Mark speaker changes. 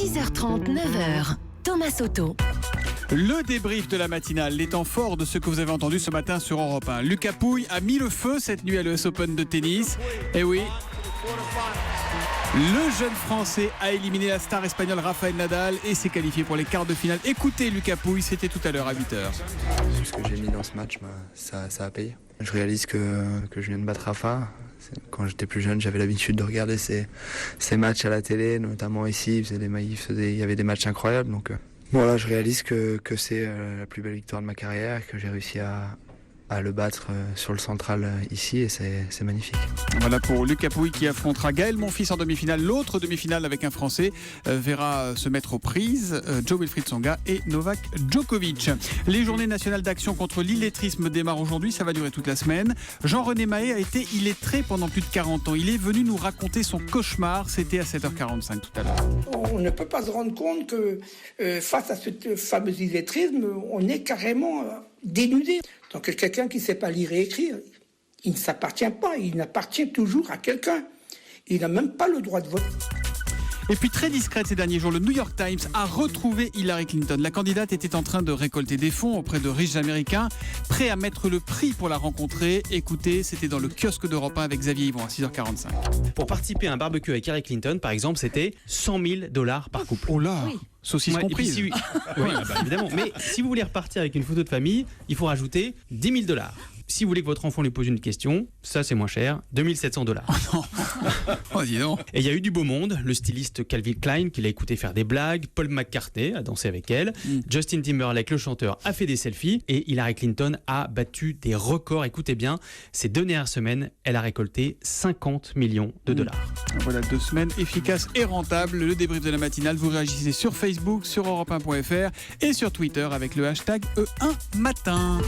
Speaker 1: 6h30, 9h. Thomas Soto.
Speaker 2: Le débrief de la matinale, les temps forts de ce que vous avez entendu ce matin sur Europe 1. Lucas Pouille a mis le feu cette nuit à l'US Open de tennis. Et oui, le jeune Français a éliminé la star espagnole Rafael Nadal et s'est qualifié pour les quarts de finale. Écoutez Lucas Pouille, c'était tout à l'heure à 8h.
Speaker 3: Ce que j'ai mis dans ce match, ça a payé. Je réalise que je viens de battre Rafa. Quand j'étais plus jeune, j'avais l'habitude de regarder ces matchs à la télé, notamment ici. Il y avait des matchs incroyables. Donc voilà, je réalise que c'est la plus belle victoire de ma carrière, que j'ai réussi à le battre sur le central ici, et c'est magnifique.
Speaker 2: Voilà pour Lucas Pouille qui affrontera Gaël Monfils en demi-finale. L'autre demi-finale avec un Français verra se mettre aux prises Jo-Wilfried Tsonga et Novak Djokovic. Les journées nationales d'action contre l'illettrisme démarrent aujourd'hui, ça va durer toute la semaine. Jean-René Mahé a été illettré pendant plus de 40 ans. Il est venu nous raconter son cauchemar, c'était à 7h45 tout à l'heure.
Speaker 4: On ne peut pas se rendre compte que face à ce fameux illettrisme, on est carrément dénudé. Donc quelqu'un qui ne sait pas lire et écrire, il ne s'appartient pas, il appartient toujours à quelqu'un. Il n'a même pas le droit de vote.
Speaker 2: Et puis très discrète ces derniers jours, le New York Times a retrouvé Hillary Clinton. La candidate était en train de récolter des fonds auprès de riches américains, prêts à mettre le prix pour la rencontrer. Écoutez, c'était dans le kiosque d'Europe 1 avec Xavier Yvon à 6h45.
Speaker 5: Pour participer à un barbecue avec Hillary Clinton, par exemple, c'était $100 000 par couple.
Speaker 2: Oh là, saucisse comprise.
Speaker 5: Oui, évidemment. Mais si vous voulez repartir avec une photo de famille, il faut rajouter $10 000. Si vous voulez que votre enfant lui pose une question, ça c'est moins cher, $2 700.
Speaker 2: Oh non. Oh, dis donc.
Speaker 5: Et il y a eu du beau monde, le styliste Calvin Klein qui l'a écouté faire des blagues, Paul McCartney a dansé avec elle, Justin Timberlake, le chanteur, a fait des selfies et Hillary Clinton a battu des records. Écoutez bien, ces 2 dernières semaines, elle a récolté $50 millions.
Speaker 2: Voilà 2 semaines efficaces et rentables. Le débrief de la matinale, vous réagissez sur Facebook, sur europe1.fr et sur Twitter avec le hashtag E1matin.